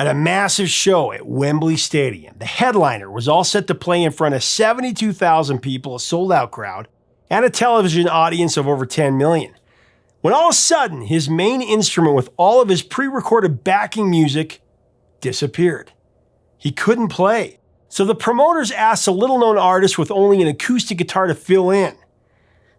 At a massive show at Wembley Stadium, the headliner was all set to play in front of 72,000 people, a sold-out crowd, and a television audience of over 10 million. When all of a sudden, his main instrument with all of his pre-recorded backing music disappeared. He couldn't play. So the promoters asked a little-known artist with only an acoustic guitar to fill in.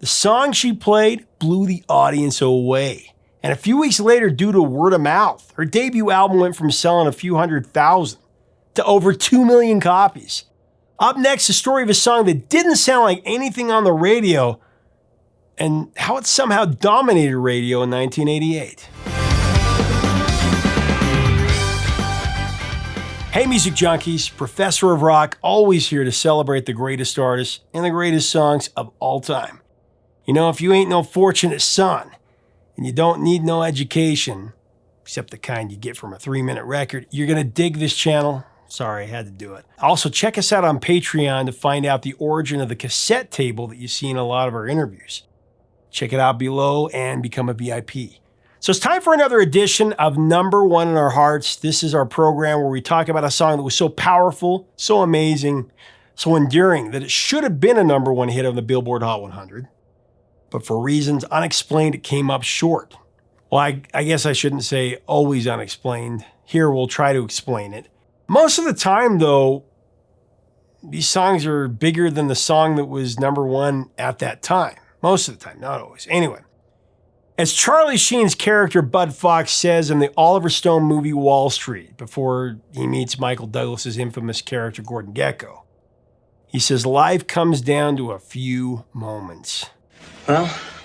The song she played blew the audience away. And a few weeks later, due to word of mouth, her debut album went from selling a few 100,000 to over 2 million copies. Up next, the story of a song that didn't sound like anything on the radio and how it somehow dominated radio in 1988. Hey music junkies, Professor of Rock, always here to celebrate the greatest artists and the greatest songs of all time. You know, if you ain't no fortunate son, and you don't need no education, except the kind you get from a 3-minute record, you're gonna dig this channel. Sorry, I had to do it. Also, check us out on Patreon to find out the origin of the cassette table that you see in a lot of our interviews. Check it out below and become a VIP. So it's time for another edition of Number One in Our Hearts. This is our program where we talk about a song that was so powerful, so amazing, so enduring that it should have been a number one hit on the Billboard Hot 100. But for reasons unexplained, it came up short. Well, I guess I shouldn't say always unexplained. Here, we'll try to explain it. Most of the time, though, these songs are bigger than the song that was number one at that time. Most of the time, not always. Anyway, as Charlie Sheen's character Bud Fox says in the Oliver Stone movie Wall Street, before he meets Michael Douglas's infamous character Gordon Gekko, he says, life comes down to a few moments. Well,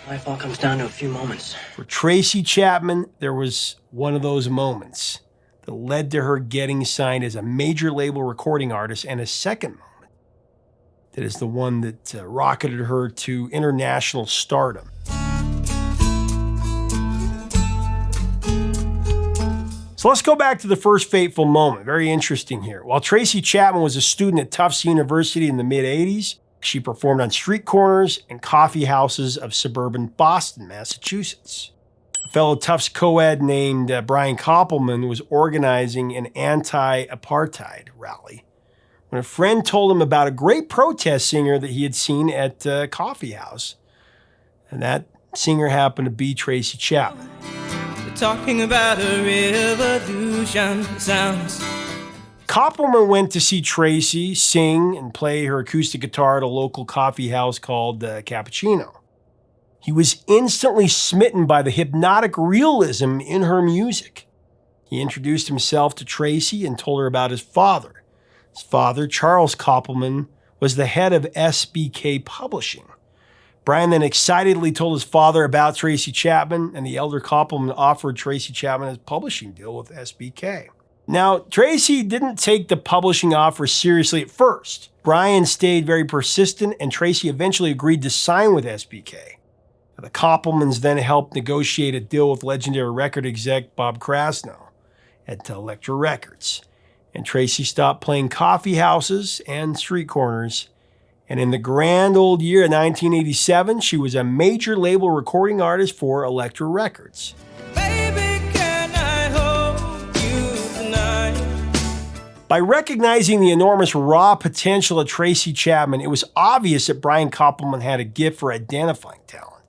life all comes down to a few moments. For Tracy Chapman, there was one of those moments that led to her getting signed as a major label recording artist, and a second moment that is the one that rocketed her to international stardom. So let's go back to the first fateful moment. Very interesting here. While Tracy Chapman was a student at Tufts University in the mid-'80s, she performed on street corners and coffee houses of suburban Boston, Massachusetts. A fellow Tufts co-ed named Brian Koppelman was organizing an anti-apartheid rally when a friend told him about a great protest singer that he had seen at a coffee house. And that singer happened to be Tracy Chapman. They're talking about a revolution sounds. Koppelman went to see Tracy sing and play her acoustic guitar at a local coffee house called Cappuccino. He was instantly smitten by the hypnotic realism in her music. He introduced himself to Tracy and told her about his father. His father, Charles Koppelman, was the head of SBK Publishing. Brian then excitedly told his father about Tracy Chapman, and the elder Koppelman offered Tracy Chapman a publishing deal with SBK. Now, Tracy didn't take the publishing offer seriously at first. Brian stayed very persistent, and Tracy eventually agreed to sign with SBK. The Koppelmans then helped negotiate a deal with legendary record exec Bob Krasno at Elektra Records. And Tracy stopped playing coffee houses and street corners. And in the grand old year of 1987, she was a major label recording artist for Elektra Records. By recognizing the enormous raw potential of Tracy Chapman, it was obvious that Brian Koppelman had a gift for identifying talent.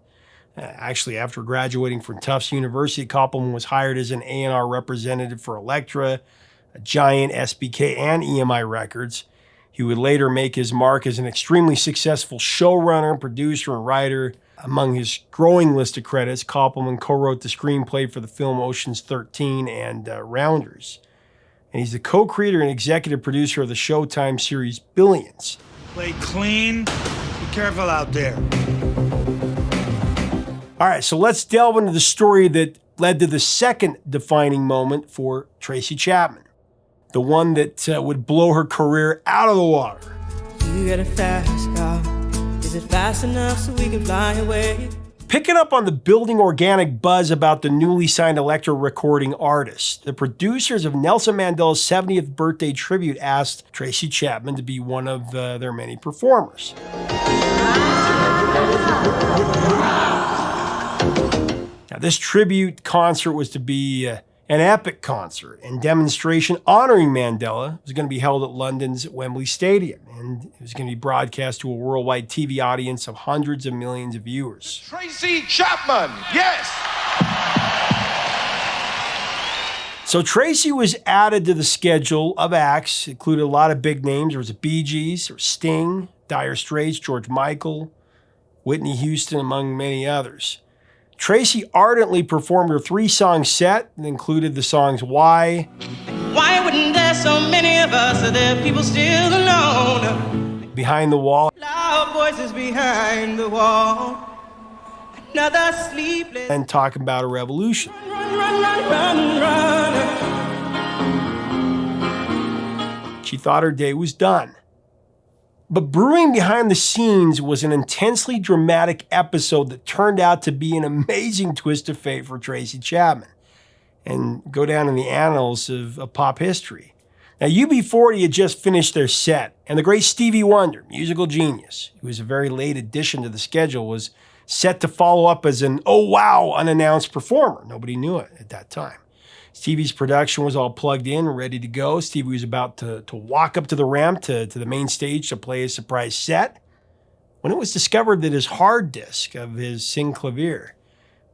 Actually, after graduating from Tufts University, Koppelman was hired as an A&R representative for Elektra, Giant, SBK, and EMI Records. He would later make his mark as an extremely successful showrunner, producer, and writer. Among his growing list of credits, Koppelman co-wrote the screenplay for the film Ocean's 13 and Rounders. And he's the co-creator and executive producer of the Showtime series Billions. Play clean. Be careful out there. All right, so let's delve into the story that led to the second defining moment for Tracy Chapman. The one that would blow her career out of the water. You got a fast car. Is it fast enough so we can fly away? Picking up on the building organic buzz about the newly signed Elektra recording artist, the producers of Nelson Mandela's 70th birthday tribute asked Tracy Chapman to be one of their many performers. Now, this tribute concert was to be An epic concert and demonstration honoring Mandela was going to be held at London's Wembley Stadium, and it was going to be broadcast to a worldwide TV audience of hundreds of millions of viewers. Tracy Chapman, yes! So Tracy was added to the schedule of acts. It included a lot of big names. There was the Bee Gees, there was Sting, Dire Straits, George Michael, Whitney Houston, among many others. Tracy ardently performed her 3-song set that included the songs Why Wouldn't there so many of us? Are there people still alone? Behind the Wall, Loud voices behind the wall. Another sleepless. and Talking About a Revolution. Run. She thought her day was done. But brewing behind the scenes was an intensely dramatic episode that turned out to be an amazing twist of fate for Tracy Chapman and go down in the annals of pop history. Now, UB40 had just finished their set, and the great Stevie Wonder, musical genius, who was a very late addition to the schedule, was set to follow up as an oh wow unannounced performer. Nobody knew it at that time. Stevie's production was all plugged in, ready to go. Stevie was about to walk up to the ramp to the main stage to play his surprise set when it was discovered that his hard disk of his synclavier,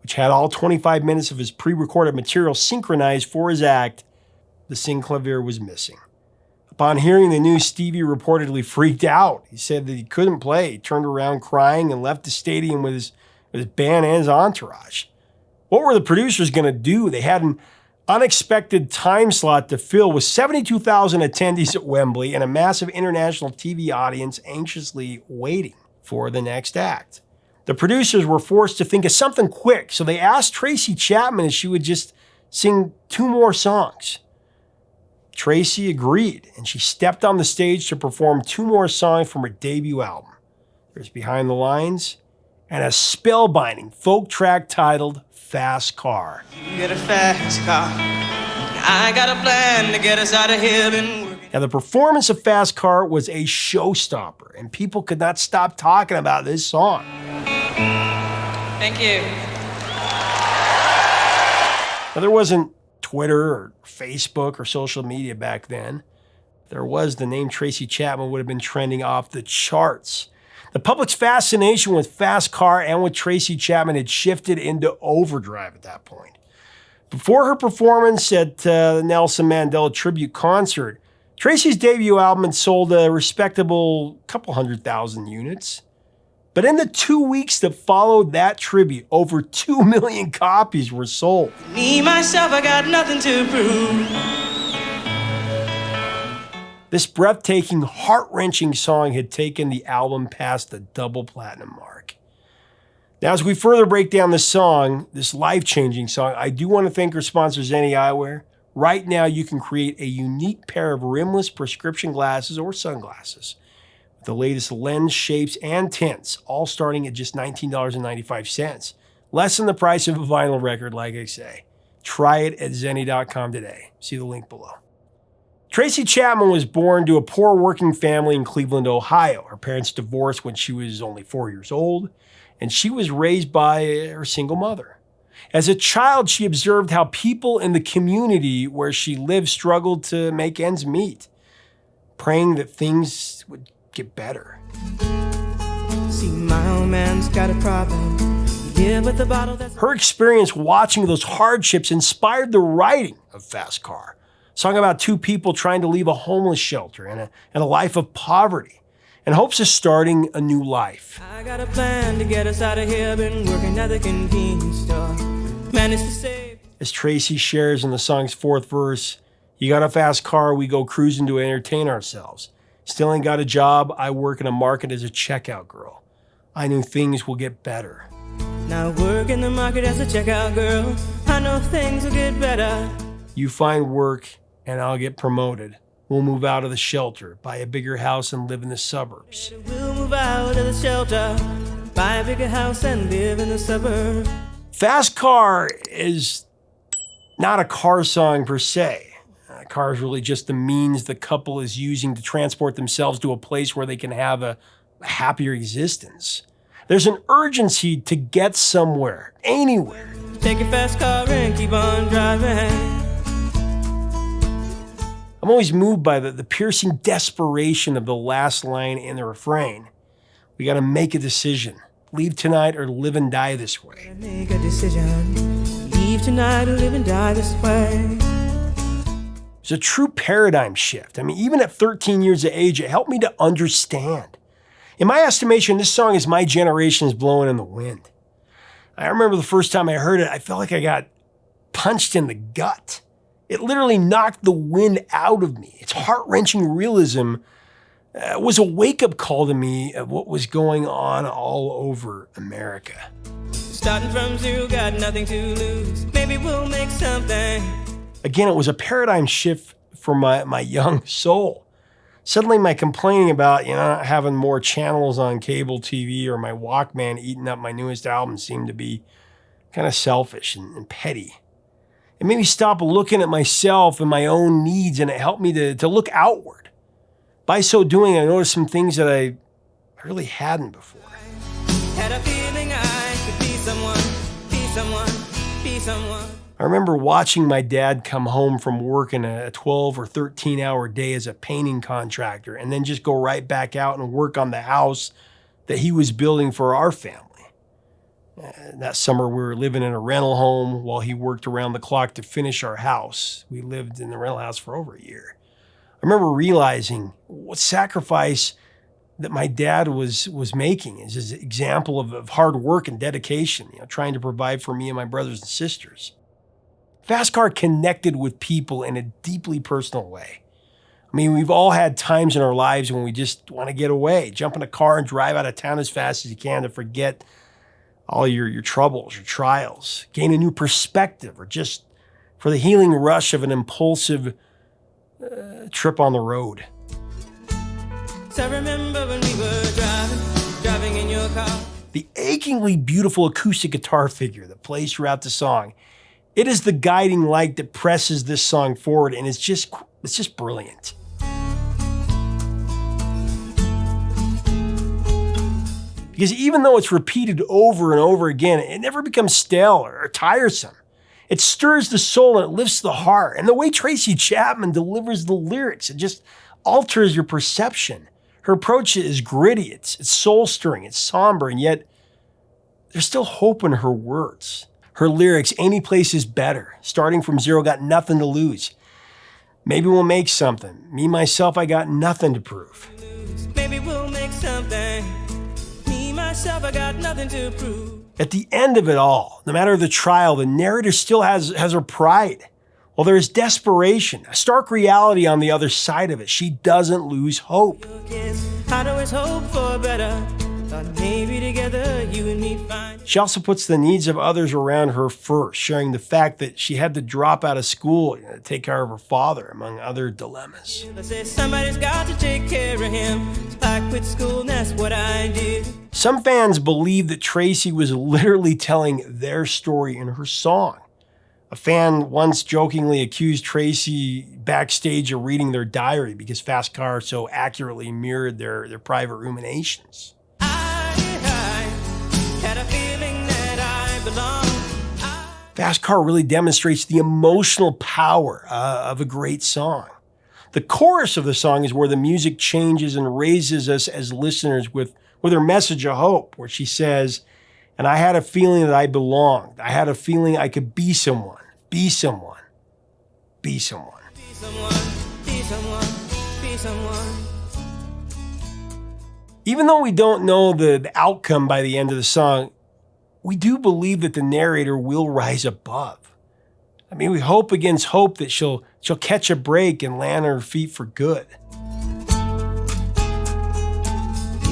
which had all 25 minutes of his pre-recorded material synchronized for his act, the synclavier was missing. Upon hearing the news, Stevie reportedly freaked out. He said that he couldn't play. He turned around crying and left the stadium with his band and his entourage. What were the producers going to do? They had an unexpected time slot to fill with 72,000 attendees at Wembley and a massive international TV audience anxiously waiting for the next act. The producers were forced to think of something quick, so they asked Tracy Chapman if she would just sing 2 more songs. Tracy agreed, and she stepped on the stage to perform 2 more songs from her debut album. There's Behind the Lines and a spellbinding folk track titled Fast Car. You get a fast car. I got a plan to get us out of here. Now, the performance of Fast Car was a showstopper, and people could not stop talking about this song. Thank you. Now, there wasn't Twitter or Facebook or social media back then. If there was, the name Tracy Chapman would have been trending off the charts. The public's fascination with Fast Car and with Tracy Chapman had shifted into overdrive at that point. Before her performance at the Nelson Mandela tribute concert, Tracy's debut album had sold a respectable couple 100,000 units. But in the 2 weeks that followed that tribute, over 2 million copies were sold. Me, myself, I got nothing to prove. This breathtaking, heart-wrenching song had taken the album past the double platinum mark. Now, as we further break down the song, this life-changing song, I do want to thank our sponsor, Zenni Eyewear. Right now, you can create a unique pair of rimless prescription glasses or sunglasses with the latest lens shapes and tints, all starting at just $19.95. Less than the price of a vinyl record, like I say. Try it at Zenni.com today. See the link below. Tracy Chapman was born to a poor working family in Cleveland, Ohio. Her parents divorced when she was only 4 years old, and she was raised by her single mother. As a child, she observed how people in the community where she lived struggled to make ends meet, praying that things would get better. See, my old man's got a problem. Yeah, with the bottle that's... Her experience watching those hardships inspired the writing of Fast Car, a song about 2 people trying to leave a homeless shelter and a life of poverty in hopes of starting a new life. I got a plan to get us out of here. Been working at the convenience store. Managed to save. As Tracy shares in the song's 4th verse, you got a fast car, we go cruising to entertain ourselves. Still ain't got a job, I work in a market as a checkout girl. I knew things will get better. Now work in the market as a checkout girl. I know things will get better. You find work and I'll get promoted. We'll move out of the shelter, buy a bigger house and live in the suburbs. We'll move out of the shelter, buy a bigger house and live in the suburbs. Fast Car is not a car song per se. A car is really just the means the couple is using to transport themselves to a place where they can have a happier existence. There's an urgency to get somewhere, anywhere. Take your fast car and keep on driving. I'm always moved by the piercing desperation of the last line and the refrain. We got to make a decision. Leave tonight or live and die this way. Make a decision. Leave tonight or live and die this way. It's a true paradigm shift. I mean, even at 13 years of age, it helped me to understand. In my estimation, this song is my generation's Blowing in the Wind. I remember the first time I heard it, I felt like I got punched in the gut. It literally knocked the wind out of me. Its heart-wrenching realism was a wake-up call to me of what was going on all over America. Starting from zero, got nothing to lose. Maybe we'll make something. Again, it was a paradigm shift for my young soul. Suddenly my complaining about, not having more channels on cable TV or my Walkman eating up my newest album seemed to be kind of selfish and petty. It made me stop looking at myself and my own needs, and it helped me to look outward. By so doing, I noticed some things that I really hadn't before. Had a feeling I could be someone, be someone, be someone. I remember watching my dad come home from working a 12 or 13-hour day as a painting contractor and then just go right back out and work on the house that he was building for our family. That summer, we were living in a rental home while he worked around the clock to finish our house. We lived in the rental house for over a year. I remember realizing what sacrifice that my dad was making as his example of hard work and dedication, trying to provide for me and my brothers and sisters. Fast Car connected with people in a deeply personal way. I mean, we've all had times in our lives when we just want to get away, jump in a car and drive out of town as fast as you can to forget all your troubles, your trials, gain a new perspective, or just for the healing rush of an impulsive trip on the road. So I remember when we were driving in your car. The achingly beautiful acoustic guitar figure that plays throughout the song, it is the guiding light that presses this song forward, and it's just brilliant. Because even though it's repeated over and over again, it never becomes stale or tiresome. It stirs the soul and it lifts the heart. And the way Tracy Chapman delivers the lyrics, it just alters your perception. Her approach is gritty, it's soul-stirring, it's somber, and yet there's still hope in her words. Her lyrics, any place is better. Starting from zero, got nothing to lose. Maybe we'll make something. Me, myself, I got nothing to prove. Maybe we'll make something. Me, myself, I got nothing to prove. At the end of it all, no matter the trial, the narrator still has her pride. While there is desperation, a stark reality on the other side of it, she doesn't lose hope. I'd always hope for better. Thought maybe together you and me find. She also puts the needs of others around her first, sharing the fact that she had to drop out of school to take care of her father, among other dilemmas. I said somebody's got to take care of him. So I quit school and that's what I did. Some fans believe that Tracy was literally telling their story in her song. A fan once jokingly accused Tracy backstage of reading their diary because Fast Car so accurately mirrored their private ruminations. I had a feeling that I belonged. Fast Car really demonstrates the emotional power of a great song. The chorus of the song is where the music changes and raises us as listeners with her message of hope, where she says, "And I had a feeling that I belonged. I had a feeling I could be someone, be someone, be someone." Be someone, be someone, be someone. Even though we don't know the outcome by the end of the song, we do believe that the narrator will rise above. I mean, we hope against hope that she'll catch a break and land on her feet for good.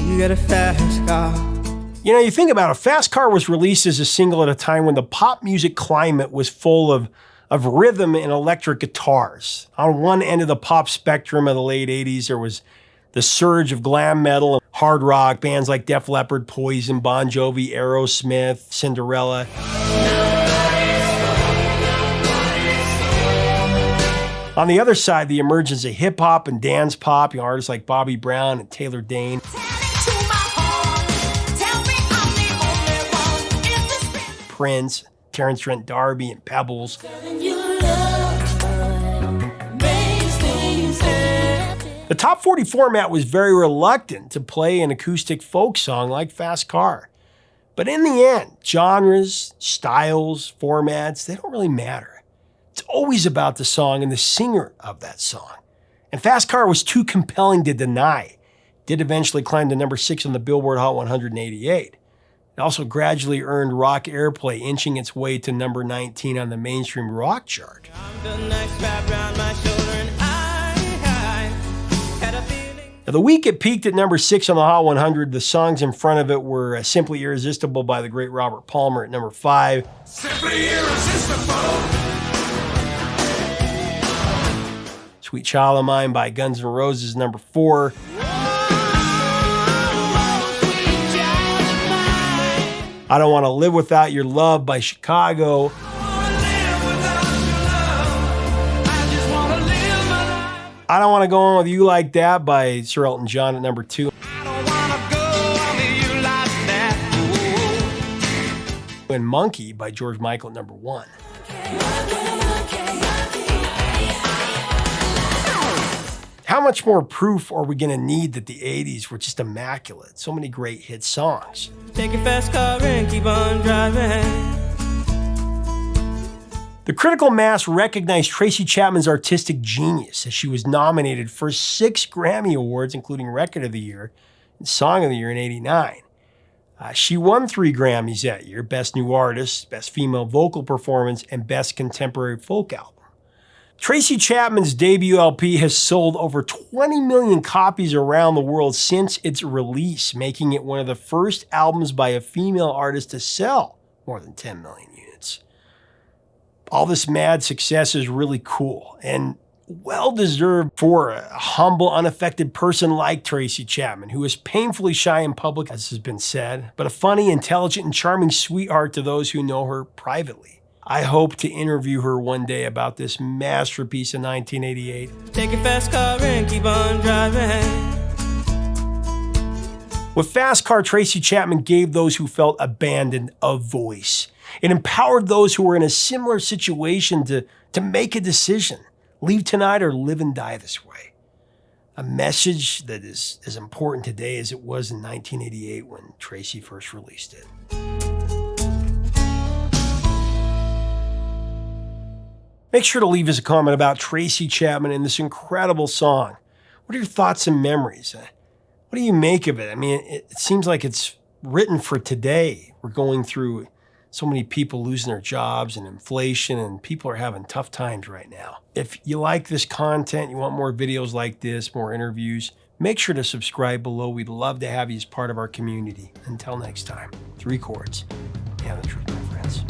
You got a fast car. You think about it, Fast Car was released as a single at a time when the pop music climate was full of rhythm and electric guitars. On one end of the pop spectrum of the late 80s, there was the surge of glam metal and hard rock, bands like Def Leppard, Poison, Bon Jovi, Aerosmith, Cinderella. On the other side, the emergence of hip-hop and dance pop, artists like Bobby Brown and Taylor Dane. Prince, Terrence Trent D'Arby, and Pebbles. The top 40 format was very reluctant to play an acoustic folk song like Fast Car. But in the end, genres, styles, formats, they don't really matter. It's always about the song and the singer of that song. And Fast Car was too compelling to deny. It did eventually climb to number 6 on the Billboard Hot 188. It also gradually earned rock airplay, inching its way to number 19 on the mainstream rock chart. Now, the week it peaked at number 6 on the Hot 100, the songs in front of it were Simply Irresistible by the great Robert Palmer at number 5. Simply irresistible. Sweet Child of Mine by Guns N' Roses, number 4. I Don't Want to Live Without Your Love by Chicago. I Don't Want to Go On With You Like That by Sir Elton John at number 2. And Monkey by George Michael at number 1. How much more proof are we going to need that the 80s were just immaculate? So many great hit songs. Take a fast car and keep on driving. The critical mass recognized Tracy Chapman's artistic genius as she was nominated for 6 Grammy Awards, including Record of the Year and Song of the Year in '89. She won 3 Grammys that year: Best New Artist, Best Female Vocal Performance, and Best Contemporary Folk Album. Tracy Chapman's debut LP has sold over 20 million copies around the world since its release, making it one of the first albums by a female artist to sell more than 10 million units. All this mad success is really cool and well-deserved for a humble, unaffected person like Tracy Chapman, who is painfully shy in public, as has been said, but a funny, intelligent, and charming sweetheart to those who know her privately. I hope to interview her one day about this masterpiece of 1988. Take a fast car and keep on driving. With Fast Car, Tracy Chapman gave those who felt abandoned a voice. It empowered those who were in a similar situation to make a decision. Leave tonight or live and die this way. A message that is as important today as it was in 1988 when Tracy first released it. Make sure to leave us a comment about Tracy Chapman and this incredible song. What are your thoughts and memories? What do you make of it? I mean, it seems like it's written for today. We're going through so many people losing their jobs and inflation, and people are having tough times right now. If you like this content, you want more videos like this, more interviews, make sure to subscribe below. We'd love to have you as part of our community. Until next time, 3 chords and the truth, my friends.